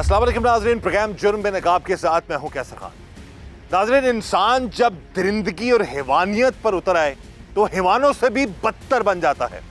अस्सलाम वालेकुम नाज़रीन, प्रोग्राम जुर्म बे नकाब के साथ मैं हूं कैसर खान। नाज़रीन, इंसान जब दरिंदगी और हैवानियत पर उतर आए तो हैवानों से भी बदतर बन जाता है।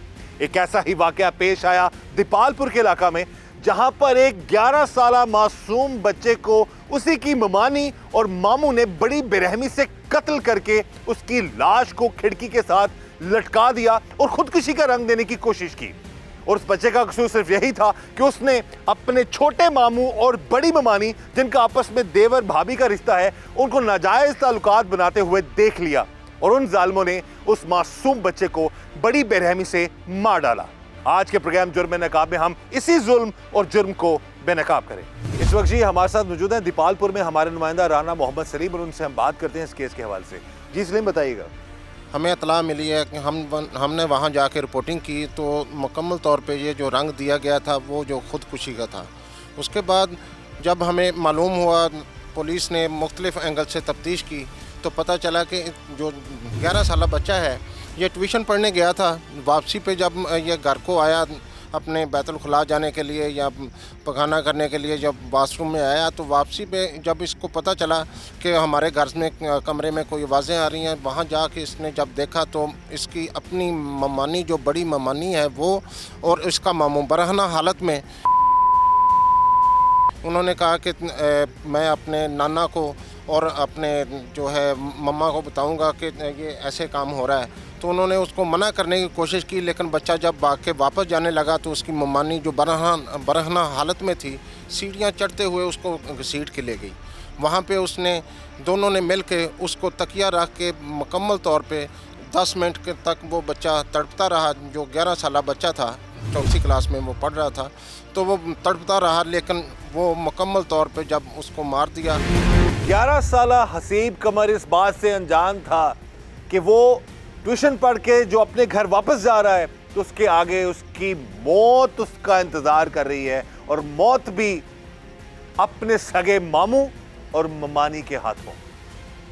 एक ऐसा ही वाकया पेश आया दीपालपुर के इलाका में, जहां पर एक 11 साला मासूम बच्चे को उसी की ममानी और मामू ने बड़ी बेरहमी से कत्ल करके उसकी लाश को खिड़की के साथ लटका दिया और खुदकुशी का रंग देने की कोशिश की। और उस बच्चे का कसूर सिर्फ यही था कि उसने अपने छोटे मामू और बड़ी ममानी, जिनका आपस में देवर भाभी का रिश्ता है, उनको नाजायज ताल्लुकात बनाते हुए देख लिया और उन जालिमों ने उस मासूम बच्चे को बड़ी बेरहमी से मार डाला। आज के प्रोग्राम जुर्म नकाब में हम इसी जुल्म और जुर्म को बेनकाब करें। इस वक्त जी हमारे साथ मौजूद हैं दीपालपुर में हमारे नुमाइंदा राना मोहम्मद सलीम, और उनसे हम बात करते हैं इस केस के हवाले से। जी सलीम, बताइएगा। हमें इतला मिली है कि हमने वहाँ जाके रिपोर्टिंग की तो मुकम्मल तौर पे ये जो रंग दिया गया था वो जो ख़ुदकुशी का था। उसके बाद जब हमें मालूम हुआ, पुलिस ने मुख्तलिफ एंगल से तफ्तीश की तो पता चला कि जो 11 साला बच्चा है ये ट्यूशन पढ़ने गया था। वापसी पे जब ये घर को आया अपने बैतुल खुला जाने के लिए या पखाना करने के लिए, जब वाशरूम में आया तो वापसी पे जब इसको पता चला कि हमारे घर में कमरे में कोई आवाज़ें आ रही हैं, वहाँ जाके इसने जब देखा तो इसकी अपनी ममानी, जो बड़ी ममानी है वो, और इसका मामू बरहना हालत में उन्होंने कहा कि मैं अपने नाना को और अपने जो है मम्मा को बताऊंगा कि ये ऐसे काम हो रहा है। तो उन्होंने उसको मना करने की कोशिश की, लेकिन बच्चा जब भाग के वापस जाने लगा तो उसकी मम्मानी जो बरहना हालत में थी, सीढ़ियाँ चढ़ते हुए उसको घसीट के ले गई। वहाँ पे उसने दोनों ने मिल के उसको तकिया रख के मुकम्मल तौर पे 10 मिनट तक वो बच्चा तड़पता रहा। जो 11 साला बच्चा था, 4वीं क्लास में वो पढ़ रहा था, तो वो तड़पता रहा, लेकिन वो मुकम्मल तौर पे जब उसको मार दिया। 11 साला हसीब कमर इस बात से अनजान था कि वो ट्यूशन पढ़ के जो अपने घर वापस जा रहा है तो उसके आगे उसकी मौत उसका इंतजार कर रही है, और मौत भी अपने सगे मामू और ममानी के हाथों।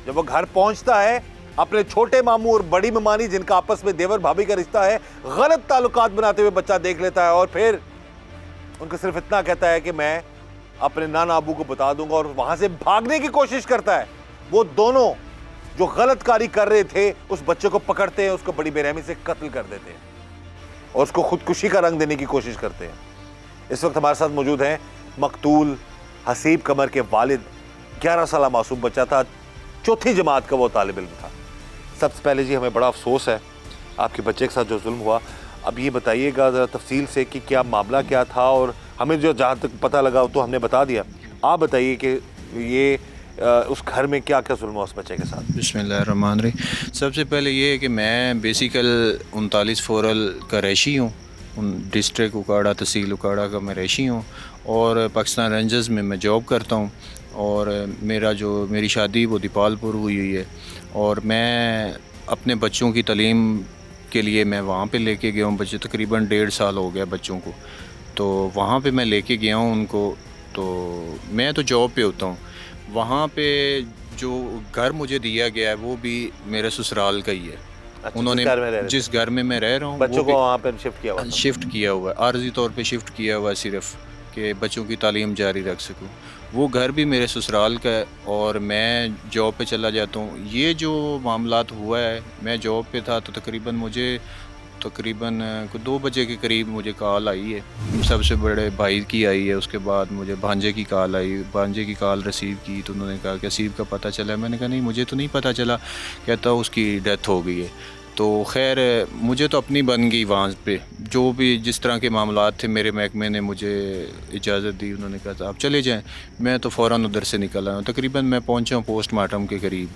जब वो घर पहुंचता है, अपने छोटे मामू और बड़ी ममानी, जिनका आपस में देवर भाभी का रिश्ता है, गलत ताल्लुकात बनाते हुए बच्चा देख लेता है और फिर उनको सिर्फ इतना कहता है कि मैं अपने नाना अबू को बता दूंगा, और वहां से भागने की कोशिश करता है। वो दोनों जो गलतकारी कर रहे थे उस बच्चे को पकड़ते हैं, उसको बड़ी बेरहमी से कत्ल कर देते हैं और उसको खुदकुशी का रंग देने की कोशिश करते हैं। इस वक्त हमारे साथ मौजूद हैं मकतूल हसीब कमर के वालिद। 11 साला मासूम बच्चा था, 4वीं जमात का वो तालिब इल्म था। सबसे पहले जी हमें बड़ा अफसोस है आपके बच्चे के साथ जो जुल्म हुआ। अब ये बताइएगा ज़रा तफसील से कि क्या मामला क्या था, और हमें जो जहाँ तक पता लगा तो हमने बता दिया। आप बताइए कि ये उस घर में क्या क्या जुल्म हुआ उस बच्चे के साथ। बिस्मिल्लाहिर्रहमानिर्रहीम। सबसे पहले ये है कि मैं बेसिकल 39 फोरल का रैशी हूँ, डिस्ट्रिक्ट उकाड़ा, तहसील उकाड़ा का मैं रैशी हूँ, और पाकिस्तान रेंजर्स में मैं जॉब करता हूँ। और मेरी शादी वो दीपालपुर हुई है, और मैं अपने बच्चों की तालीम के लिए मैं वहाँ पे लेके गया हूँ। बच्चे तकरीबन 1.5 साल हो गया बच्चों को, तो वहाँ पे मैं लेके गया हूँ उनको। तो मैं तो जॉब पे होता हूँ। वहाँ पे जो घर मुझे दिया गया है वो भी मेरे ससुराल का ही है। अच्छा, उन्होंने जिस घर में मैं रह रहा हूँ बच्चों को वहाँ पे शिफ्ट किया हुआ है, आर्जी तौर पे शिफ्ट किया हुआ है, सिर्फ कि बच्चों की तालीम जारी रख सकूँ। वो घर भी मेरे ससुराल का है और मैं जॉब पे चला जाता हूँ। ये जो मामलात हुआ है, मैं जॉब पे था तो तकरीबन 2 बजे के करीब मुझे कॉल आई है। सबसे बड़े भाई की आई है, उसके बाद मुझे भांजे की कॉल आई। भांजे की कॉल रिसीव की तो उन्होंने कहा कि हसीब का पता चला। मैंने कहा नहीं, मुझे तो नहीं पता चला। कहता उसकी डेथ हो गई है। तो खैर मुझे तो अपनी बन गई वहाँ पे, जो भी जिस तरह के मामलात थे मेरे महकमे ने मुझे इजाज़त दी। उन्होंने कहा था आप चले जाएं। मैं तो फ़ौरन उधर से निकल आया। तकरीबन मैं पहुँचा हूँ पोस्टमार्टम के करीब।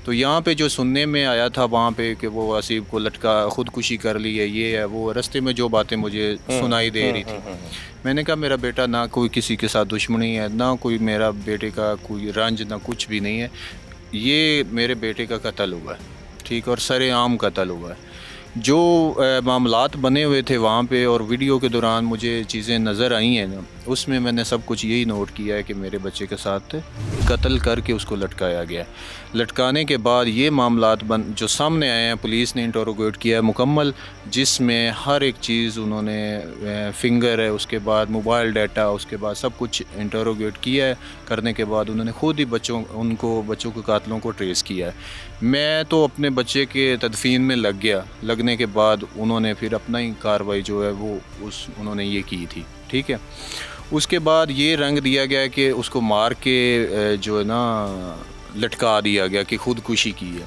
तो यहाँ पे जो सुनने में आया था वहाँ पे कि वो हसीब को लटका ख़ुदकुशी कर ली है, ये है वो, रास्ते में जो बातें मुझे सुनाई दे रही थी, मैंने कहा मेरा बेटा ना कोई किसी के साथ दुश्मनी है, ना कोई मेरा बेटे का कोई रंज, ना कुछ भी नहीं है। ये मेरे बेटे का कत्ल हुआ है, ठीक, और सरेआम कत्ल हुआ है। जो मामलात बने हुए थे वहाँ पे और वीडियो के दौरान मुझे चीज़ें नज़र आई हैं ना, उसमें मैंने सब कुछ यही नोट किया है कि मेरे बच्चे के साथ कत्ल करके उसको लटकाया गया। लटकाने के बाद ये मामलात जो सामने आए हैं, पुलिस ने इंटरोगेट किया है मुकम्मल, जिसमें हर एक चीज़ उन्होंने फिंगर है, उसके बाद मोबाइल डाटा, उसके बाद सब कुछ इंटरोगेट किया है। करने के बाद उन्होंने खुद ही बच्चों के कातलों को ट्रेस किया है। मैं तो अपने बच्चे के तदफीन में लग गया। लगने के बाद उन्होंने फिर अपना ही कार्रवाई जो है वो उन्होंने ये की थी, ठीक है। उसके बाद ये रंग दिया गया कि उसको मार के जो है ना लटका दिया गया कि खुदकुशी की है।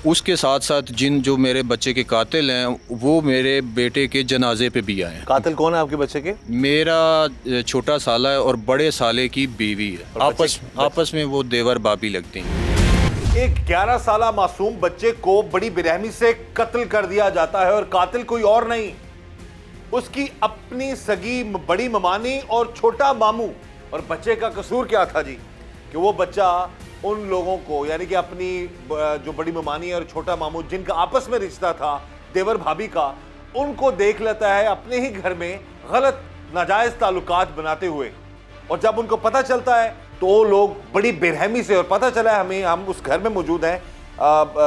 उसके साथ साथ जो मेरे बच्चे के कातिल हैं वो मेरे बेटे के जनाजे पे भी आए हैं। कातिल कौन है आपके बच्चे के? मेरा छोटा साला है और बड़े साले की बीवी है। और आपस में वो देवर बाबी लगते हैं। एक 11 साला मासूम बच्चे को बड़ी बेरहमी से कत्ल कर दिया जाता है और कातिल कोई और नहीं, उसकी अपनी सगी बड़ी ममानी और छोटा मामू। और बच्चे का कसूर क्या था जी कि वो बच्चा उन लोगों को, यानी कि अपनी जो बड़ी ममानी और छोटा मामू जिनका आपस में रिश्ता था देवर भाभी का, उनको देख लेता है अपने ही घर में गलत नाजायज ताल्लुकात बनाते हुए। और जब उनको पता चलता है तो वो लोग बड़ी बेरहमी से, और पता चला है हमें, हम उस घर में मौजूद हैं,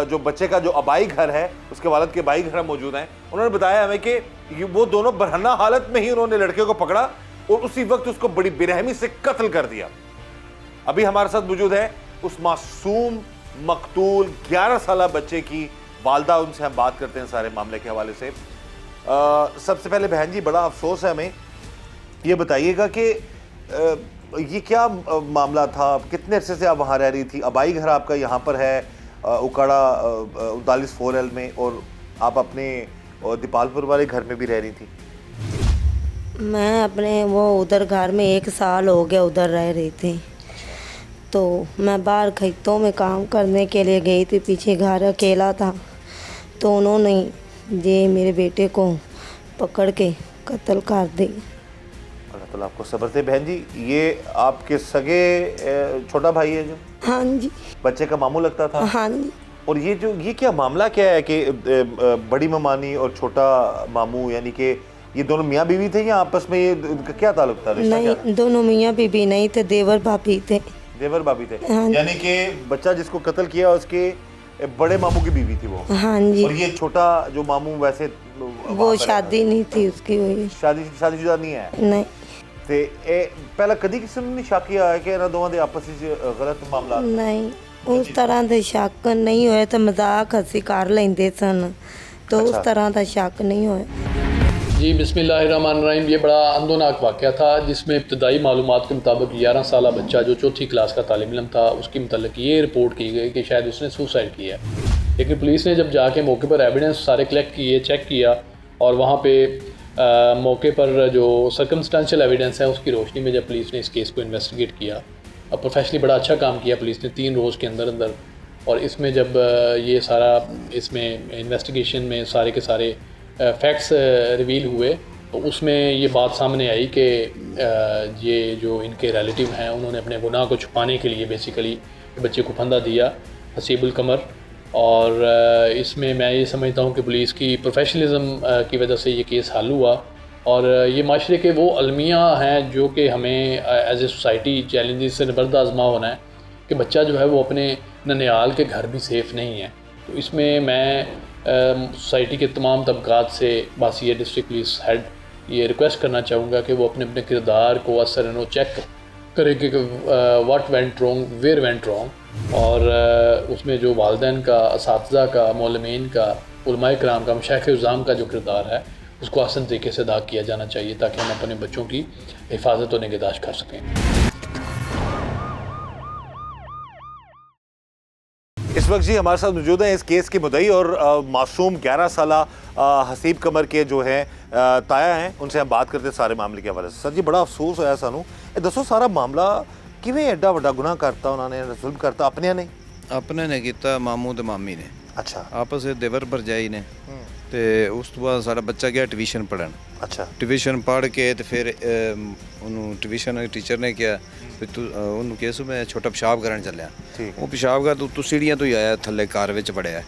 जो बच्चे का जो अबाई घर है उसके वालिद के बाई घर मौजूद हैं। उन्होंने बताया हमें कि वो दोनों बरहना हालत में ही उन्होंने लड़के को पकड़ा और उसी वक्त उसको बड़ी बेरहमी से कत्ल कर दिया। अभी हमारे साथ मौजूद है उस मासूम मकतूल 11 साला बच्चे की वालदा, उनसे हम बात करते हैं सारे मामले के हवाले से। सबसे पहले बहन जी, बड़ा अफसोस है हमें, ये बताइएगा कि ये क्या मामला था? कितने अरसे से आप वहाँ रह रही थी? अबाई घर आपका यहाँ पर है उकाड़ा 39 4L में, और आप अपने दीपालपुर वाले घर में भी रह रही थी। मैं अपने वो उधर घर में 1 साल हो गया उधर रह रही थी। तो मैं बाहर खेतों में काम करने के लिए गई थी, पीछे घर अकेला था। तो उन्होंने ये मेरे बेटे को पकड़ के कत्ल कर दी। अल्लाह ताला आपको सब्र दे। बहन जी, ये आपके सगे छोटा भाई है जो? हाँ जी। बच्चे का मामू लगता था? हाँ जी। और ये क्या मामला क्या है कि बड़ी ममानी और छोटा मामू, यानी कि ये दोनों मियाँ बीवी थे या आपस में ये इनका क्या ताल्लुक था? नहीं, दोनों मियाँ बीवी नहीं थे, देवर भाभी थे। देवर भाभी थे? हाँ। यानी कि बच्चा जिसको कत्ल किया उसके बड़े मामू की बीवी थी वो? हाँ जी। और ये छोटा जो मामू वैसे वो शादी नहीं थी उसकी हुई। शादीशुदा नहीं है? नहीं। ते पहला कदी किसी ने शक किया है कि इन्हां दोवां दे आपस विच गलत मामला? नहीं, उस तरह ਦੇ शक नहीं होए तो मजाक हंसी कर लेंदे सन, तो उस तरह का शक नहीं होया। जी बिस्मिल्लाहिर्रहमानिर्रहीम। ये बड़ा अंदोनाक वाक़या था जिसमें इब्तदाई मालूमात के मुताबिक 11 साला बच्चा जो 4थी क्लास का तालिब इल्म था, उसकी मतलब ये रिपोर्ट की गई कि शायद उसने सुसाइड किया। लेकिन पुलिस ने जब जाके मौके पर एविडेंस सारे कलेक्ट किए, चेक किया, और वहाँ पे मौके पर जो सर्कमस्टेंशियल एविडेंस है उसकी रोशनी में जब पुलिस ने इस केस को इन्वेस्टिगेट किया, अब प्रोफेशनली बड़ा अच्छा काम किया पुलिस ने 3 रोज़ के अंदर अंदर। और इसमें जब ये सारा इसमें इन्वेस्टिगेशन में सारे के सारे फैक्ट्स रिवील हुए, तो उसमें ये बात सामने आई कि ये जो इनके रिलेटिव हैं उन्होंने अपने गुनाह को छुपाने के लिए बेसिकली बच्चे को फंदा दिया, हसीबुल कमर। और इसमें मैं ये समझता हूँ कि पुलिस की प्रोफेशनलिज्म की वजह से ये केस हल हुआ। और ये माशरे के वो अलमिया हैं जो कि हमें एज ए सोसाइटी चैलेंजेस से निबर्द आज़मा होना है कि बच्चा जो है वो अपने ननिहाल के घर भी सेफ़ नहीं है। तो इसमें मैं सोसाइटी के तमाम तबकात से बासिया डिस्ट्रिक्ट पुलिस हेड ये रिक्वेस्ट करना चाहूँगा कि वो अपने अपने किरदार को असर नो चेक करें कि what went wrong, where went wrong. और उसमें जो वालिदैन का, असातिज़ा का, मौलमीन का, उलमाए किराम का, मशाइख उज़्ज़ाम का जो किरदार है उसको आसान तरीके से अदा किया जाना चाहिए ताकि हम अपने बच्चों की हिफाजत और निगहदाश्त कर सकें। इस वक्त जी हमारे साथ मौजूद हैं इस केस के मुद्दई और मासूम 11 साला हसीब कमर के जो हैं ताया हैं, उनसे हम बात करते हैं सारे मामले के हवाले से। सर जी, बड़ा अफसोस होया सानू, दसो सारा मामला किवें एडा वड्डा गुनाह करता उन्होंने, जुल्म करता अपने ने? अपने ने किया, मामू ते मामी ने। अच्छा। आपस में देवर भरजाई ने ਤੇ ਉਸ ਤੋਂ ਬਾਅਦ ਸਾਡਾ ਬੱਚਾ ਗਿਆ ਟਿਊਸ਼ਨ ਪੜ੍ਹਨ। अच्छा ਟਿਊਸ਼ਨ ਪੜ੍ਹ ਕੇ ਤੇ ਫਿਰ ਉਹਨੂੰ ਟਿਊਸ਼ਨ ਟੀਚਰ ਨੇ ਕਿਹਾ ਵੀ ਤੂੰ ਉਹਨੂੰ ਕਿਹਾ ਸੀ ਮੈਂ ਛੋਟਾ ਪਿਸ਼ਾਬ ਕਰਨ ਚੱਲਿਆ। ठीक ਉਹ ਪਿਸ਼ਾਬ ਕਰ ਤੂੰ ਸੀੜੀਆਂ ਤੋਂ ਹੀ ਆਇਆ ਥੱਲੇ ਕਾਰ ਵਿੱਚ ਵੜਿਆ,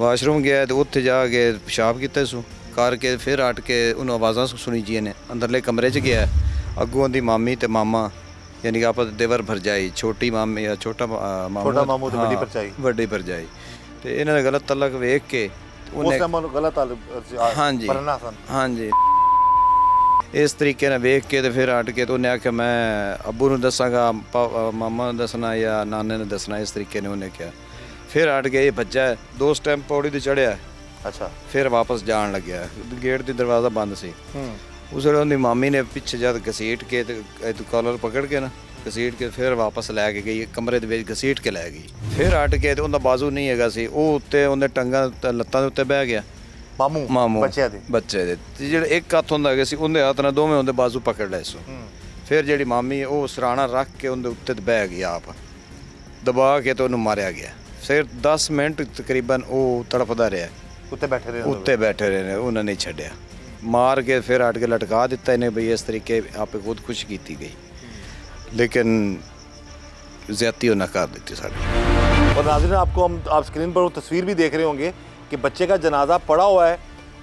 ਵਾਸ਼ਰੂਮ ਗਿਆ ਤੇ ਉੱਥੇ ਜਾ ਕੇ ਪਿਸ਼ਾਬ ਕੀਤਾ ਸੂ ਕਰਕੇ ਫਿਰ ਹਟ ਕੇ ਉਹਨੂੰ ਆਵਾਜ਼ਾਂ ਸੁਣੀ ਜੀਆਂ ਨੇ। ਅੰਦਰਲੇ ਕਮਰੇ 'ਚ ਗਿਆ, ਅੱਗੋਂ ਦੀ ਮਾਮੀ ਤੇ ਮਾਮਾ ਯਾਨੀ ਕਿ ਆਪਸ ਦੇਵਰ ਭਰਜਾਈ, ਛੋਟੀ ਮਾਮੀ ਜਾਂ ਛੋਟਾ ਮਾਮੂ छोटा मामू तो बड़ी ਹਾਂ, परछाई ਵੱਡੀ ਭਰਜਾਈ ਤੇ ਇਹਨਾਂ ਦਾ ਗਲਤ ਤਲਕ ਵੇਖ ਕੇ उस टाइम गलत ਹਾਂਜੀ पढ़ना सन ਹਾਂਜੀ ਇਸ ਤਰੀਕੇ ਨਾਲ ਵੇਖ ਕੇ ਤੇ ਫਿਰ ਹਟ ਕੇ ਤੇ ਉਹਨੇ ਆਖਿਆ ਮੈਂ ਅੱਬੂ ਨੂੰ ਦੱਸਾਂਗਾ, ਮਾਮਾ ਨੂੰ ਦੱਸਣਾ ਜਾਂ ਨਾਨੇ ਨੂੰ ਦੱਸਣਾ, ਇਸ ਤਰੀਕੇ ਨੇ ਉਹਨੇ ਕਿਹਾ। ਫਿਰ ਹਟ ਕੇ ਇਹ ਬੱਚਾ ਦੋ ਸਟੈਂਪ ਪੌੜੀ ਤੇ ਚੜਿਆ, अच्छा ਫਿਰ ਵਾਪਸ ਜਾਣ ਲੱਗਿਆ। ਗੇਟ ਦੀ ਦਰਵਾਜ਼ਾ ਬੰਦ ਸੀ। ਉਸ ਵੇਲੇ ਉਹਦੀ ਮਾਮੀ ਨੇ ਪਿੱਛੇ ਜਦ ਘਸੀਟ ਕੇ ਤੇ ਕਾਲਰ ਪਕੜ ਕੇ ਨਾ ਘਸੀਟ ਕੇ ਫਿਰ ਵਾਪਸ ਲੈ ਕੇ ਗਈ, ਕਮਰੇ ਦੇ ਵਿੱਚ ਘਸੀਟ ਕੇ ਲੈ ਗਈ। ਫਿਰ ਹਟ ਕੇ ਤੇ ਉਹਦਾ ਬਾਜ਼ੂ ਨਹੀਂ ਹੈਗਾ ਸੀ, ਉਹ ਉੱਤੇ ਉਹਨੇ ਟੰਗਾਂ ਲੱਤਾਂ ਦੇ ਉੱਤੇ ਬਹਿ ਗਿਆ ਮਾਮੂ बच्चे दे ਬੱਚੇ ਦੇ ਤੇ ਜਿਹੜਾ ਇੱਕ ਹੱਥ ਹੁੰਦਾ ਹੈਗਾ ਸੀ ਉਹਦੇ ਹੱਥ ਨਾਲ ਦੋਵੇਂ ਉਹਦੇ ਬਾਜ਼ੂ ਪਕੜ ਲਏ ਸੋ। ਫਿਰ ਜਿਹੜੀ ਮਾਮੀ ਹੈ ਉਹ ਸਰਾਣਾ ਰੱਖ ਕੇ ਉਹਦੇ ਉੱਤੇ ਤੇ ਬਹਿ ਗਈ, ਆਪ ਦਬਾ ਕੇ ਤੇ ਉਹਨੂੰ ਮਾਰਿਆ ਗਿਆ। ਫਿਰ 10 ਮਿੰਟ ਤਕਰੀਬਨ ਉਹ ਤੜਫਦਾ ਰਿਹਾ, उत्ते बैठे रहे ਉੱਤੇ ਬੈਠੇ ਰਹੇ ਨੇ, ਉਹਨਾਂ ਨੇ ਛੱਡਿਆ। ਮਾਰ ਕੇ ਫਿਰ ਹਟ ਕੇ ਲਟਕਾ ਦਿੱਤਾ ਇਹਨੇ ਬਈ ਇਸ ਤਰੀਕੇ ਆਪੇ ਖੁਦਕੁਸ਼ੀ ਕੀਤੀ ਗਈ, ਲੇਕਿन ज़्यादती ਉਹਨਾਂ ਕਰ ਦਿੱਤੀ ਸਾਡੀ। और नाज़रीन आपको हम आप स्क्रीन पर वो तस्वीर भी देख रहे होंगे कि बच्चे का जनाजा पड़ा हुआ है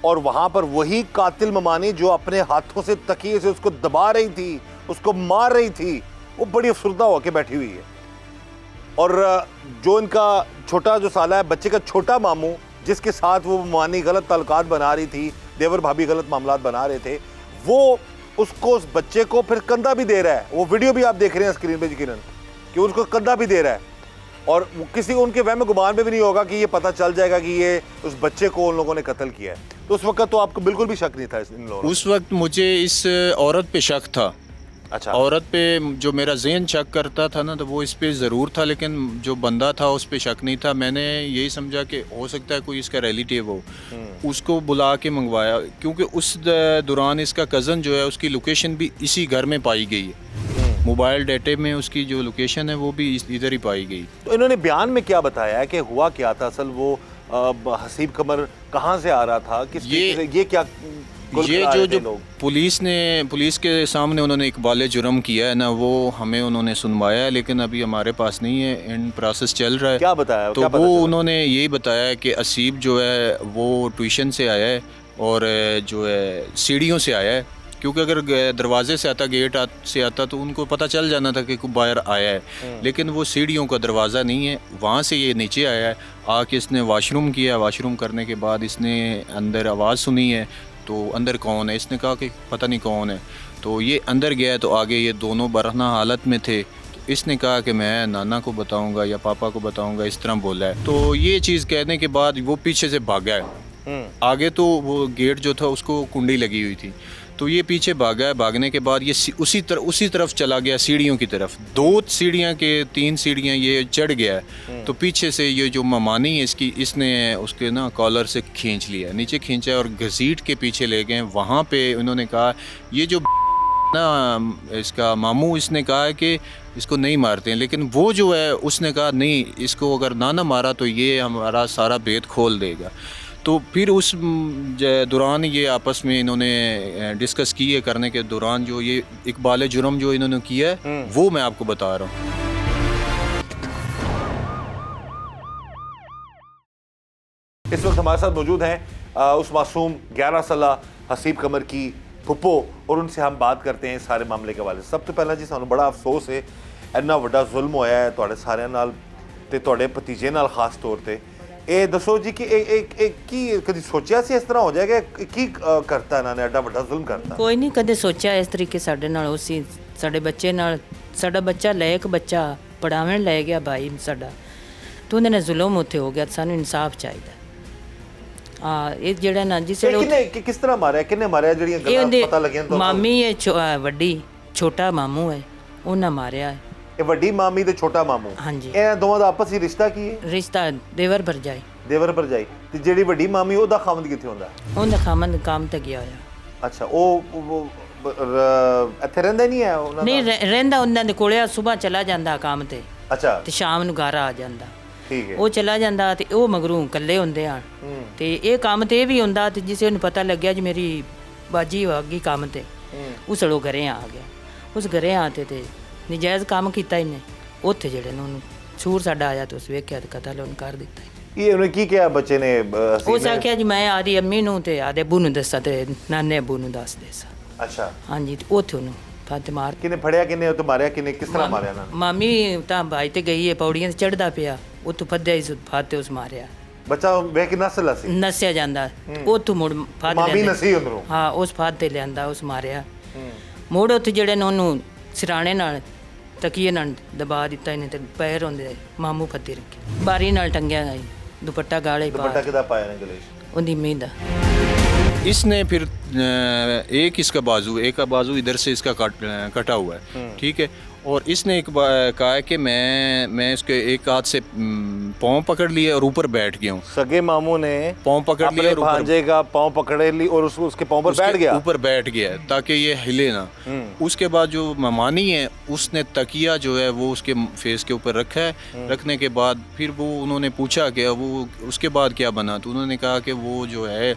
और वहाँ पर वही कातिल ममानी जो अपने हाथों से तकिए से उसको दबा रही थी, उसको मार रही थी, वो बड़ी अफसरदा होकर बैठी हुई है। और जो इनका छोटा जो साला है बच्चे का छोटा मामू जिसके साथ वो ममानी गलत ताल्लुकात बना रही थी, देवर भाभी गलत मामलात बना रहे थे, वो उसको उस बच्चे को फिर कंधा भी दे रहा है। वो वीडियो भी आप देख रहे हैं स्क्रीन पे यकीनन कि उसको कंधा भी दे रहा है और किसी को उनके वहम गुमान में भी नहीं होगा कि ये पता चल जाएगा कि ये उस बच्चे को उन लोगों ने कत्ल किया है। तो उस वक्त तो आपको बिल्कुल भी शक नहीं था इन लोगों को? उस वक्त मुझे इस औरत पे शक था। अच्छा औरत पे जो मेरा ज़हन शक करता था ना, तो वो इस पे ज़रूर था, लेकिन जो बंदा था उस पे शक नहीं था। मैंने यही समझा कि हो सकता है कोई इसका रिलेटिव हो, उसको बुला के मंगवाया, क्योंकि उस दौरान इसका कज़न जो है उसकी लोकेशन भी इसी घर में पाई गई है। मोबाइल डेटे में उसकी जो लोकेशन है वो भी इधर ही पाई गई। तो इन्होंने बयान में क्या बताया है कि हुआ क्या था असल? वो हसीब कमर कहाँ से आ रहा था, किस ये क्या ये जो पुलिस के सामने उन्होंने इकबाल जुर्म किया है ना, वो हमें उन्होंने सुनवाया है, लेकिन अभी हमारे पास नहीं है, इन प्रोसेस चल रहा है। क्या बताया? तो वो उन्होंने यही बताया कि असीब जो है वो ट्यूशन से आया है और जो है सीढ़ियों से आया है, क्योंकि अगर दरवाजे से आता, गेट से आता, तो उनको पता चल जाना था कि कोई बाहर आया है, लेकिन वो सीढ़ियों का दरवाज़ा नहीं है, वहाँ से ये नीचे आया है। आके इसने वाशरूम किया, वाशरूम करने के बाद इसने अंदर आवाज़ सुनी है, तो अंदर कौन है, इसने कहा कि पता नहीं कौन है, तो ये अंदर गया। तो आगे ये दोनों बरहना हालत में थे, तो इसने कहा कि मैं नाना को बताऊंगा या पापा को बताऊंगा, इस तरह बोला है। तो ये चीज़ कहने के बाद वो पीछे से भागा है। आगे तो वो गेट जो था उसको कुंडी लगी हुई थी, तो ये पीछे भागा है। भागने के बाद ये उसी तरफ चला गया, सीढ़ियों की तरफ। 2 सीढ़ियाँ के 3 सीढ़ियाँ ये चढ़ गया है, तो पीछे से ये जो ममानी है इसने उसके ना कॉलर से खींच लिया, नीचे खींचा और घसीट के पीछे ले गए। वहाँ पे उन्होंने कहा ये जो ना इसका मामू, इसने कहा है कि इसको नहीं मारते हैं, लेकिन वो जो है उसने कहा नहीं, इसको अगर ना मारा तो ये हमारा सारा भेद खोल देगा। तो फिर उस दौरान ये आपस में इन्होंने डिस्कस किए, करने के दौरान जो ये इकबाल जुर्म जो इन्होंने किया है वो मैं आपको बता रहा हूँ। इस वक्त हमारे साथ मौजूद हैं उस मासूम 11 साला हसीब कमर की फुप्पो और उनसे हम बात करते हैं इस सारे मामले के हवाले से। सब तो पहला जी सानू बड़ा अफसोस है, इन्ना वड्डा जुल्म होया है तुहाडे सारिਆਂ ਨਾਲ ਤੇ ਤੁਹਾਡੇ ਭਤੀਜੇ ਨਾਲ ਖਾਸ ਤੌਰ ਤੇ। ਇਹ ਦੱਸੋ ਜੀ ਕਿ ਇਹ ਕੀ ਕਦੀ ਸੋਚਿਆ ਸੀ ਇਸ ਤਰ੍ਹਾਂ ਹੋ ਜਾਏਗਾ? ਕੀ ਕਰਤਾ ਇਹਨਾਂ ਨੇ, ਐਡਾ ਵੱਡਾ ਜ਼ੁਲਮ ਕਰਤਾ? ਕੋਈ ਨਹੀਂ ਕਦੇ ਸੋਚਿਆ ਇਸ ਤਰੀਕੇ ਸਾਡੇ ਨਾਲ ਹੋ ਸੀ। ਸਾਡੇ ਬੱਚੇ ਨਾਲ, ਸਾਡਾ ਬੱਚਾ ਲਾਇਕ ਬੱਚਾ ਪੜਾਵਣ ਲੈ ਗਿਆ ਭਾਈ ਸਾਡਾ, तो ਉਹਦੇ ਨਾਲ ਜ਼ੁਲਮ ਉੱਥੇ ਹੋ ਗਿਆ। ਸਾਨੂੰ ਇਨਸਾਫ ਚਾਹੀਦਾ। ਇਹ ਜਿਹੜਾ ਨਾ ਜਿਸ ਵੇਲੇ ਕਿਸ ਤਰ੍ਹਾਂ ਮਾਰਿਆ, ਕਿੰਨੇ ਮਾਰਿਆ, ਜਿਹੜੀਆਂ ਗੱਲਾਂ ਪਤਾ ਲੱਗੀਆਂ ਤੁਹਾਨੂੰ? ਮਾਮੀ ਹੈ ਵੱਡੀ, ਛੋਟਾ ਮਾਮੂ ਹੈ, ਉਹਨਾਂ ਮਾਰਿਆ। ਇਹ ਵੱਡੀ ਮਾਮੀ ਤੇ ਛੋਟਾ ਮਾਮੂ, ਹਾਂਜੀ, ਇਹ ਦੋਵਾਂ ਦਾ ਆਪਸ ਵਿੱਚ ਰਿਸ਼ਤਾ ਕੀ ਹੈ? ਰਿਸ਼ਤਾ ਦੇਵਰ ਭਰਜਾਈ। ਦੇਵਰ ਭਰਜਾਈ। ਤੇ ਜਿਹੜੀ ਵੱਡੀ ਮਾਮੀ ਉਹਦਾ ਖਾਮਦ ਕਿੱਥੇ ਹੁੰਦਾ? ਉਹਦਾ ਖਾਮਦ ਕੰਮ ਤੇ ਗਿਆ ਹੋਇਆ। ਅੱਛਾ, ਉਹ ਇੱਥੇ ਰਹਿੰਦਾ ਨਹੀਂ ਹੈ ਉਹਨਾਂ ਦਾ? ਨਹੀਂ ਰਹਿੰਦਾ, ਉਹਨਾਂ ਦੇ ਕੋਲੇ ਸਵੇਰ ਚਲਾ ਜਾਂਦਾ ਕੰਮ ਤੇ। ਅੱਛਾ, ਤੇ ਸ਼ਾਮ ਨੂੰ ਘਰ ਆ ਜਾਂਦਾ। ਠੀਕ ਹੈ। ਉਹ ਚਲਾ ਜਾਂਦਾ ਤੇ ਉਹ ਮਗਰੋਂ ਇਕੱਲੇ ਹੁੰਦੇ ਆ ਤੇ ਇਹ ਕੰਮ ਤੇ ਇਹ ਵੀ ਹੁੰਦਾ ਤੇ ਜਿਸੇ ਨੂੰ ਪਤਾ ਲੱਗਿਆ ਜੀ ਮੇਰੀ ਬਾਜੀ ਹੋ ਗਈ ਕੰਮ ਤੇ ਉਸ ਲੋ ਘਰੇ ਆ ਗਿਆ। ਉਸ ਘਰੇ ਆ ਤੇ ਨਜਾਇਜ਼ ਕੰਮ ਕੀਤਾ ਇਹਨੇ। ਉੱਥੇ ਜਿਹੜੇ ਨੇ ਉਹਨੂੰ ਸੂਰ ਸਾਡਾ ਆਇਆ ਤੇ ਉਸ ਵੇਖਿਆ ਤੇ ਕਤਲ ਉਹਨੂੰ ਕਰ ਦਿੱਤਾ। ਇਹ ਉਹਨੇ ਕੀ ਕਿਹਾ ਬੱਚੇ ਨੇ ਹਸੀਬ ਉਸ ਨੇ? ਆਖਿਆ ਜੀ ਮੈਂ ਆਦੀ ਅੰਮੀ ਨੂੰ ਤੇ ਆਦੇ ਅੱਬੂ ਨੂੰ ਦੱਸਾਂ ਤੇ ਨਾਨੇ ਅੱਬੂ ਨੂੰ ਦੱਸ ਦੇਸਾਂ। ਅੱਛਾ, ਹਾਂਜੀ ਤੇ ਉੱਥੇ ਉਹਨੂੰ ਫੱਤ ਮਾਰ ਕਿਨੇ ਫੜਿਆ, ਕਿਨੇ ਉਹ ਮਾਰਿਆ, ਕਿਨੇ ਕਿਸ ਤਰ੍ਹਾਂ ਮਾਰਿਆ ਨਾ? ਮਾਮੀ ਤਾਂ ਬਾਈ ਤੇ ਗਈ ਹੈ ਪੌੜੀਆਂ ਤੇ ਚੜਦਾ ਪਿਆ ਉੱਥੋਂ ਫੱਦਿਆ ਇਸ ਫਾਤੇ ਉਸ ਮਾਰਿਆ। ਬੱਚਾ ਵੇ ਕਿ ਨਸਲ ਸੀ, ਨਸਿਆ ਜਾਂਦਾ ਉੱਥੋਂ ਮੁੜ ਫਾਤ ਮਾਮੀ ਨਸੀ ਅੰਦਰੋਂ। ਹਾਂ ਉਸ ਫਾਤੇ ਲਿਆਂਦਾ ਉਸ ਮਾਰਿਆ। ਮੁੜ ਉੱਥੇ ਜਿਹੜੇ ਨੇ ਉਹਨੂੰ ਸਿਰਾਣੇ ਨਾਲ ਤਕੀਏ ਨਾਲ ਦਬਾ ਦਿੱਤਾ ਇਹਨੇ ਤੇ ਪੈਰ ਹੁੰਦੇ ਮਾਮੂ ਫੱਤੀ ਰੱਖੇ ਬਾਰੀ ਨਾਲ ਟੰਗਿਆ ਗਈ ਦੁਪੱਟਾ ਗਾਲੇ ਦੁਪੱਟਾ ਪਾ ਕਿਦਾ ਪਾਇਆ ਨੇ ਗਲੇ 'ਚ? ਉਹਦੀ ਮੀਂਹ ਦਾ। इसने फिर एक इसका बाजू, एक का बाजू इधर से इसका कटा हुआ है, ठीक है। और इसने कहा है कि मैं इसके एक हाथ से पाँव पकड़ लिया और ऊपर बैठ गया हूँ। सगे मामू ने पाँव पकड़ लिया अपने और ऊपर भांजे का पाँव पकड़े ली और उसके पाँव पर बैठ गया। ऊपर बैठ गया ताकि ये हिले ना। उसके बाद जो मामानी है उसने तकिया जो है वो उसके फेस के ऊपर रखा है। रखने के बाद फिर वो उन्होंने पूछा कि वो उसके बाद क्या बना, तो उन्होंने कहा कि वो जो है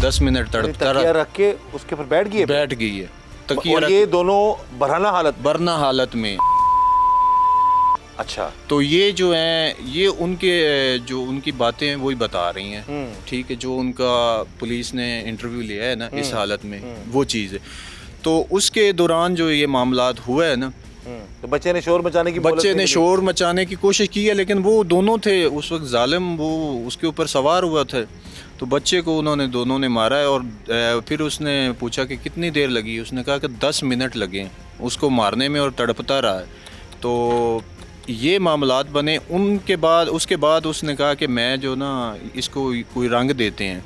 10 मिनट तड़पता तकिया रख के उसके ऊपर बैठ गई। बैठ गई है और ये दोनों बरहना हालत में। अच्छा, तो ये जो है ये उनके जो उनकी बातें हैं वही बता रही हैं, ठीक है। जो उनका पुलिस ने इंटरव्यू लिया है ना इस हालत में, वो चीज़ है। तो उसके दौरान जो ये मामलात हुआ है ना, तो बच्चे ने शोर मचाने की शोर मचाने की कोशिश की है, लेकिन वो दोनों थे उस वक्त जालिम, वो उसके ऊपर सवार हुआ था। तो बच्चे को उन्होंने दोनों ने मारा है। और फिर उसने पूछा कि कितनी देर लगी, उसने कहा कि 10 मिनट लगे उसको मारने में और तड़पता रहा है। तो ये मामलात बने। उसके बाद उसने कहा कि मैं जो ना इसको कोई रंग देते हैं,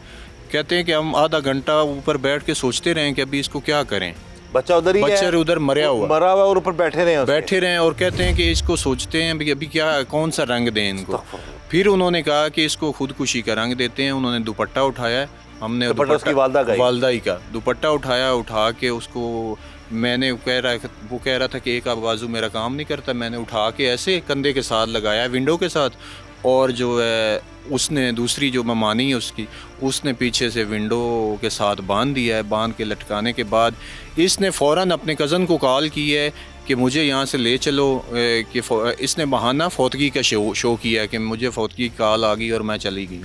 कहते हैं कि हम आधा घंटा ऊपर बैठ के सोचते रहें कि अभी इसको क्या करें। बच्चा उधर ही है, बच्चा उधर मरा हुआ और ऊपर बैठे रहे और कहते हैं कि इसको सोचते हैं अभी क्या कौन सा रंग दें इनको। फिर उन्होंने कहा कि इसको खुदकुशी का रंग देते हैं। उन्होंने दुपट्टा उठाया, हमने दुपट्टा उसकी वालदा ही का दुपट्टा उठा के उसको मैंने वो कह रहा था कि एक बाजू मेरा काम नहीं करता, मैंने उठा के ऐसे कंधे के साथ लगाया विंडो के साथ। और जो है उसने दूसरी जो मामानी है उसने पीछे से विंडो के साथ बांध दिया है। बांध के लटकाने के बाद इसने फ़ौरन अपने कज़न को कॉल की है कि मुझे यहाँ से ले चलो। कि इसने बहाना फौतगी का शो किया है कि मुझे फौतगी की कॉल आ गई और मैं चली गई।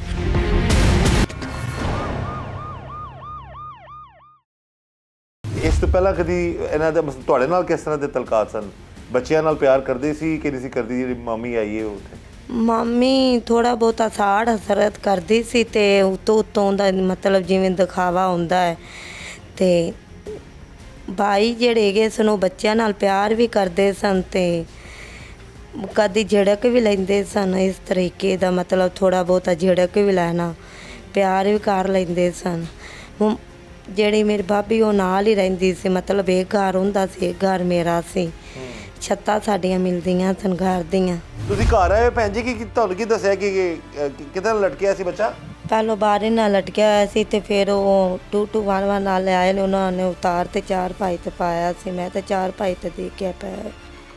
ਇਸ ਤੋਂ ਪਹਿਲਾਂ ਕਦੀ ਇਹਨਾਂ ਦਾ ਤੁਹਾਡੇ ਨਾਲ ਕਿਸ ਤਰ੍ਹਾਂ ਦੇ ਤਲਕਾਤ ਸਨ? ਬੱਚਿਆਂ ਨਾਲ ਪਿਆਰ ਕਰਦੇ ਸੀ ਕਿ ਨਹੀਂ ਸੀ ਕਰਦੀ ਜਿਹੜੀ ਮਾਮੀ ਆਈ ਹੈ ਉੱਥੇ? ਮਾਮੀ ਥੋੜਾ ਬਹੁਤਾ ਸਾੜ ਹਸਰਤ ਕਰਦੀ ਸੀ ਤੇ ਉਤੋਂ ਦਾ ਮਤਲਬ ਜਿਵੇਂ ਦਿਖਾਵਾ ਹੁੰਦਾ ਹੈ। ਤੇ ਭਾਈ ਜਿਹੜੇ ਹੈਗੇ ਸਨ ਉਹ ਬੱਚਿਆਂ ਨਾਲ ਪਿਆਰ ਵੀ ਕਰਦੇ ਸਨ ਤੇ ਕਦੀ ਝਿੜਕ ਵੀ ਲੈਂਦੇ ਸਨ। ਇਸ ਤਰੀਕੇ ਦਾ ਮਤਲਬ ਥੋੜਾ ਬਹੁਤਾ ਝਿੜਕ ਵੀ ਲੈਣਾ, ਪਿਆਰ ਵੀ ਕਰ ਲੈਂਦੇ ਸਨ। ਹੁਣ ਜਿਹੜੀ ਮੇਰੀ ਭਾਬੀ ਉਹ ਨਾਲ ਹੀ ਰਹਿੰਦੀ ਸੀ, ਮਤਲਬ ਇੱਕ ਘਰ ਹੁੰਦਾ ਸੀ, ਇੱਕ ਘਰ ਮੇਰਾ ਸੀ। ਛੱਤਾਂ ਸਾਡੀਆਂ ਮਿਲਦੀਆਂ ਸਨ ਘਰ ਦੀਆਂ। ਤੁਸੀਂ ਘਰ ਆਏ ਭੈਣ ਜੀ, ਕਿ ਤੁਹਾਨੂੰ ਕੀ ਦੱਸਿਆ ਕਿ ਕਿਤੇ ਲਟਕਿਆ ਸੀ ਬੱਚਾ? ਪਹਿਲੋਂ ਬਾਰੇ ਨਾਲ ਲਟਕਿਆ ਹੋਇਆ ਸੀ ਤੇ ਫਿਰ ਉਹ 221 ਨਾਲ ਆਏ ਨੇ, ਉਹਨਾਂ ਨੇ ਉਤਾਰ ਤੇ 4 ਭਾਈ ਤੇ ਪਾਇਆ ਸੀ। ਮੈਂ ਤਾਂ 4 ਭਾਈ ਤੇ ਦੇਖਿਆ ਪਿਆ।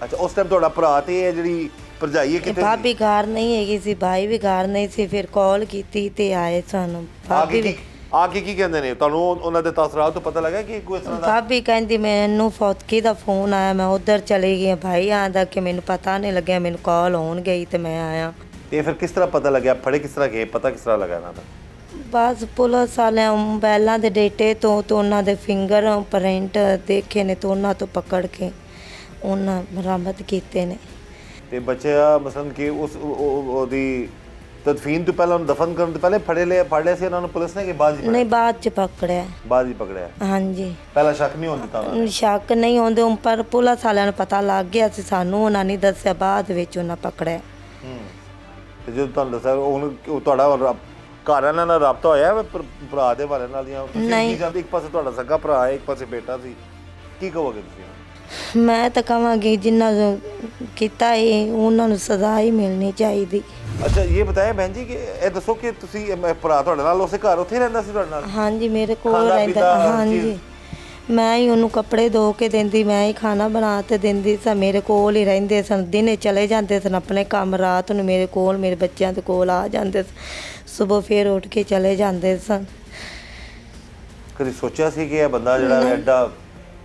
ਅੱਛਾ, ਉਸ ਟਾਈਮ ਤੁਹਾਡਾ ਭਰਾ ਤੇ ਇਹ ਜਿਹੜੀ ਭਰਜਾਈ ਹੈ ਕਿਤੇ? ਭਾਬੀ ਘਰ ਨਹੀਂ ਹੈਗੀ ਸੀ, ਭਾਈ ਵੀ ਘਰ ਨਹੀਂ ਸੀ। ਫਿਰ ਕਾਲ ਕੀਤੀ ਤੇ ਆਏ ਸਾਨੂੰ। ਭਾਬੀ ਆ ਕੇ ਕੀ ਕਹਿੰਦੇ ਨੇ ਤੁਹਾਨੂੰ? ਉਹਨਾਂ ਦੇ ਤਸਰਾਤ ਤੋਂ ਪਤਾ ਲੱਗਾ ਕਿ ਕੋਈ ਇਸ ਤਰ੍ਹਾਂ ਦਾ? ਭਾਬੀ ਕਹਿੰਦੀ ਮੈਨੂੰ ਫੌਤਗੀ ਦਾ ਫੋਨ ਆਇਆ, ਮੈਂ ਉੱਧਰ ਚਲੀ ਗਈ। ਭਾਈ ਆਂਦਾ ਕਿ ਮੈਨੂੰ ਪਤਾ ਨਹੀਂ ਲੱਗਿਆ, ਮੈਨੂੰ ਕਾਲ ਆਉਣ ਗਈ ਤੇ ਮੈਂ ਆਇਆ। ਇਹ ਫਿਰ ਕਿਸ ਤਰ੍ਹਾਂ ਪਤਾ ਲੱਗਿਆ? ਫੜੇ ਕਿਸ ਤਰ੍ਹਾਂ ਗਏ? ਪਤਾ ਕਿਸ ਤਰ੍ਹਾਂ ਲੱਗਾ ਇਹਨਾਂ ਦਾ? ਬਸ ਪੁਲਿਸ ਵਾਲਿਆਂ ਮੋਬਾਈਲਾਂ ਦੇ ਡੇਟੇ ਤੋਂ ਉਹਨਾਂ ਦੇ ਫਿੰਗਰ ਪ੍ਰਿੰਟ ਦੇਖੇ ਨੇ ਤੇ ਉਹਨਾਂ ਤੋਂ ਪਕੜ ਕੇ ਉਹਨਾਂ ਬਰਾਮਦ ਕੀਤੇ ਨੇ। ਤੇ ਬੱਚਾ ਮਸਲਨ ਕਿ ਉਹਦੀ ਤਦਫੀਨ ਤੋਂ ਪਹਿਲਾਂ, ਦਫਨ ਕਰਨ ਤੋਂ ਪਹਿਲੇ ਫੜ ਲਿਆ ਸੀ ਉਹਨਾਂ ਨੂੰ ਪੁਲਿਸ ਨੇ ਕਿ ਬਾਅਦ ਹੀ? ਨਹੀਂ, ਬਾਅਦ ਚ ਪਕੜਿਆ। ਬਾਅਦ ਹੀ ਪਕੜਿਆ? ਹਾਂਜੀ। ਪਹਿਲਾਂ ਸ਼ੱਕ ਨਹੀਂ ਹੋਣ ਦਿੱਤਾ ਉਹਨਾਂ ਨੇ? ਸ਼ੱਕ ਨਹੀਂ ਹੁੰਦੇ, ਪਰ ਪੁਲਿਸ ਵਾਲਿਆਂ ਨੂੰ ਪਤਾ ਲੱਗ ਗਿਆ ਸੀ, ਸਾਨੂੰ ਉਹਨਾਂ ਨਹੀਂ ਦੱਸਿਆ, ਬਾਅਦ ਵਿੱਚ ਉਹਨਾਂ ਪਕੜਿਆ। ਤੇ ਜਦੋਂ ਤੁਹਾਨੂੰ ਦੱਸਿਆ ਉਹ ਤੁਹਾਡਾ ਘਰ ਵਾਲਿਆਂ ਨਾਲ ਰਾਬਤਾ ਹੋਇਆ ਭਰਾ ਦੇ ਵਾਲਿਆਂ ਨਾਲ? ਜਾਂ ਤੁਸੀਂ ਜਾਂਦੇ ਇੱਕ ਪਾਸੇ ਤੁਹਾਡਾ ਸਗਾ ਭਰਾ ਹੈ, ਇੱਕ ਪਾਸੇ ਬੇਟਾ ਸੀ, ਕੀ ਕਹੋਗੇ ਤੁਸੀਂ? ਮੈਂ ਤਾਂ ਕਹਾਂਗੀ ਜਿੰਨਾ ਕੀਤਾ ਹੈ ਉਹਨਾਂ ਨੂੰ ਸਜ਼ਾ ਹੀ ਮਿਲਣੀ ਚਾਹੀਦੀ। ਅੱਛਾ, ਇਹ ਬਤਾਇਆ ਭੈਣ ਜੀ ਕਿ ਇਹ ਦੱਸੋ ਕਿ ਤੁਸੀਂ ਭਰਾ ਤੁਹਾਡੇ ਨਾਲ ਉਸੇ ਘਰ ਉੱਥੇ ਰਹਿੰਦਾ ਸੀ ਤੁਹਾਡੇ ਨਾਲ? ਹਾਂਜੀ, ਮੇਰੇ ਕੋਲ ਰਹਿੰਦਾ। ਹਾਂਜੀ, ਮੈਂ ਹੀ ਉਹਨੂੰ ਕੱਪੜੇ ਧੋ ਕੇ ਦਿੰਦੀ, ਮੈਂ ਹੀ ਖਾਣਾ ਬਣਾ ਕੇ ਦਿੰਦੀ ਸਾਂ। ਮੇਰੇ ਕੋਲ ਹੀ ਰਹਿੰਦੇ ਸਨ, ਦਿਨੇ ਚਲੇ ਜਾਂਦੇ ਸਨ ਆਪਣੇ ਕੰਮ, ਰਾਤ ਨੂੰ ਮੇਰੇ ਕੋਲ ਮੇਰੇ ਬੱਚਿਆਂ ਦੇ ਕੋਲ ਆ ਜਾਂਦੇ ਸਨ, ਸਵੇਰ ਫਿਰ ਉੱਠ ਕੇ ਚਲੇ ਜਾਂਦੇ ਸਨ। ਕਦੀ ਸੋਚਿਆ ਸੀ ਕਿ ਇਹ ਬੰਦਾ ਜਿਹੜਾ ਐਡਾ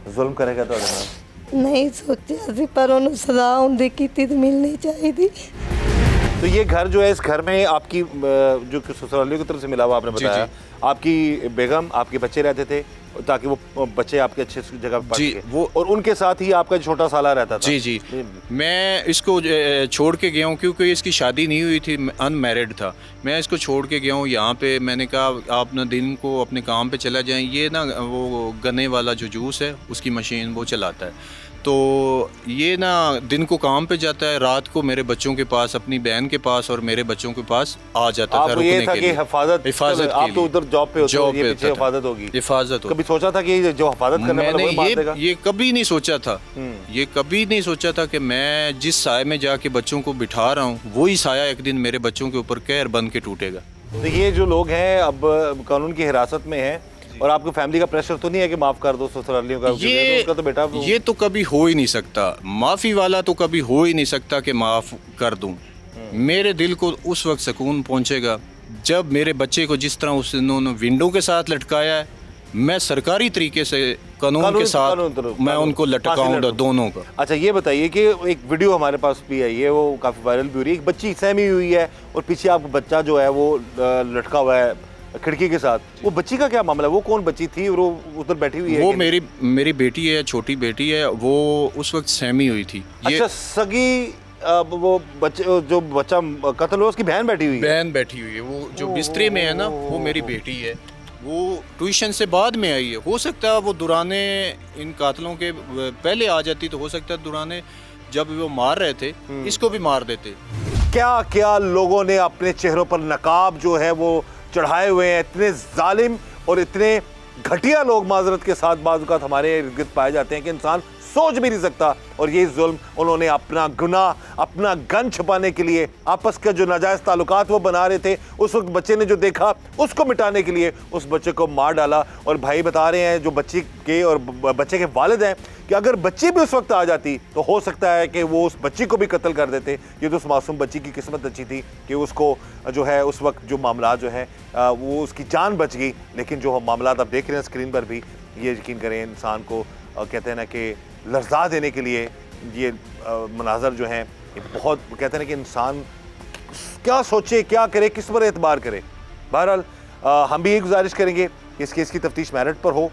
ਜ਼ੁਲਮ ਕਰੇਗਾ ਤੁਹਾਡੇ ਨਾਲ? ਨਹੀਂ ਸੋਚਿਆ ਸੀ, ਪਰ ਉਹਨੂੰ ਸਜ਼ਾ ਹੁੰਦੀ ਕੀਤੀ ਤਾਂ ਮਿਲਣੀ ਚਾਹੀਦੀ। तो ये घर जो है, इस घर में आपकी जो ससुरालियों की तरफ से मिला हुआ आपने बताया, आपकी बेगम, आपके बच्चे रहते थे ताकि वो बच्चे आपके अच्छे जगह पर जी, वो और उनके साथ ही आपका छोटा साला रहता था? जी जी, मैं इसको छोड़ के गया हूँ क्योंकि इसकी शादी नहीं हुई थी, अनमैरिड था। मैं इसको छोड़ के गया हूँ यहाँ पे। मैंने कहा आप ना दिन को अपने काम पे चला जाएं। ये ना वो गन्ने वाला जो जूस है उसकी मशीन वो चलाता है, तो ये ना दिन को काम पे जाता है, रात को मेरे बच्चों के पास, अपनी बहन के पास और मेरे बच्चों के पास आ जाता था रुकने के लिए। हिफाजत आप तो उधर जॉब पे होते हो, ये पीछे हिफाजत होगी। हिफाजत हो। कभी सोचा था कि जो हिफाजत करने वाला वही मार देगा? ये कभी नहीं सोचा था, ये कभी नहीं सोचा था कि मैं जिस साए में जाके बच्चों को बिठा रहा हूँ वही साया एक दिन मेरे बच्चों के ऊपर कहर बन के टूटेगा। तो ये जो लोग हैं अब कानून की हिरासत में हैं, और आपको फैमिली का प्रेशर तो नहीं है कि माफ़ कर दो ससुरालियों का? उसका तो बेटा ये तो कभी हो ही नहीं सकता, माफ़ी वाला तो कभी हो ही नहीं सकता कि माफ़ कर दूं। मेरे दिल को उस वक्त सुकून पहुंचेगा जब मेरे बच्चे को जिस तरह उन्होंने विंडो के साथ लटकाया है, मैं सरकारी तरीके से कानून के साथ मैं उनको लटकाऊंगा दोनों को। अच्छा ये बताइए कि एक वीडियो हमारे पास भी आई है, वो काफ़ी वायरल भी हो रही है। एक बच्ची सहमी हुई है और पीछे आपका बच्चा जो है वो लटका हुआ है खिड़की के साथ। वो बच्ची का क्या मामला है? वो कौन बच्ची थी और वो उधर बैठी हुई है? वो मेरी बेटी है, छोटी बेटी है। वो उस वक्त सहमी हुई थी। अच्छा, सगी वो बच्चे जो बच्चा कत्ल हुआ उसकी बहन बैठी हुई है? बहन बैठी हुई है। वो जो बिस्तरे में है ना, वो मेरी बेटी है। वो ट्यूशन से बाद में आई है। हो सकता है वो दुराने इन कातलों के पहले आ जाती, तो हो सकता है दुराने जब वो मार रहे थे इसको भी मार देते। क्या क्या लोगों ने अपने चेहरों पर नकाब जो है वो चढ़ाए हुए हैं। इतने जालिम और इतने घटिया लोग माजरत के साथ बाज़ हमारे इर्द गिर्द पाए जाते हैं कि इंसान सोच भी नहीं सकता। और ये जुल्म उन्होंने अपना गुनाह, अपना गन छुपाने के लिए, आपस के जो नाजायज़ ताल्लुकात वो बना रहे थे, उस वक्त बच्चे ने जो देखा उसको मिटाने के लिए उस बच्चे को मार डाला। और भाई बता रहे हैं जो बच्ची के और बच्चे के वालिद हैं कि अगर बच्ची भी उस वक्त आ जाती तो हो सकता है कि वो उस बच्ची को भी कत्ल कर देते। ये तो उस मासूम बच्ची की किस्मत अच्छी थी कि उसको जो है उस वक्त जो मामला जो है वो उसकी जान बच गई। लेकिन जो मामला आप देख रहे हैं स्क्रीन पर भी, ये यकीन करें इंसान को कहते हैं ना कि लर्जा देने के लिए ये मनाजर जो हैं ये बहुत, कहते हैं ना कि इंसान क्या सोचे, क्या करे, किस पर एतबार करे। बहरहाल हम भी ये गुजारिश करेंगे कि इस केस की तफ्तीश मेरिट पर हो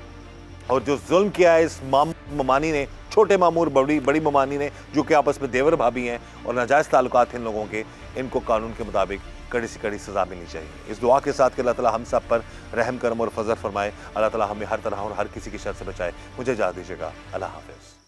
और जो जुल्म किया है इस ममानी ने, छोटे मामूर बड़ी ममानी ने, जो कि आपस में देवर भाभी हैं और नाजायज़ ताल्लुकात इन लोगों के, इनको कानून के मुताबिक कड़ी से कड़ी सज़ा मिलनी चाहिए। इस दुआ के साथ कि अल्लाह ताला हम सब पर रहम करम और फजल फरमाए। अल्लाह ताला हमें हर तरह और हर किसी की शर से बचाए। मुझे इजाज़त दीजिएगा। अल्लाह हाफ़िज़।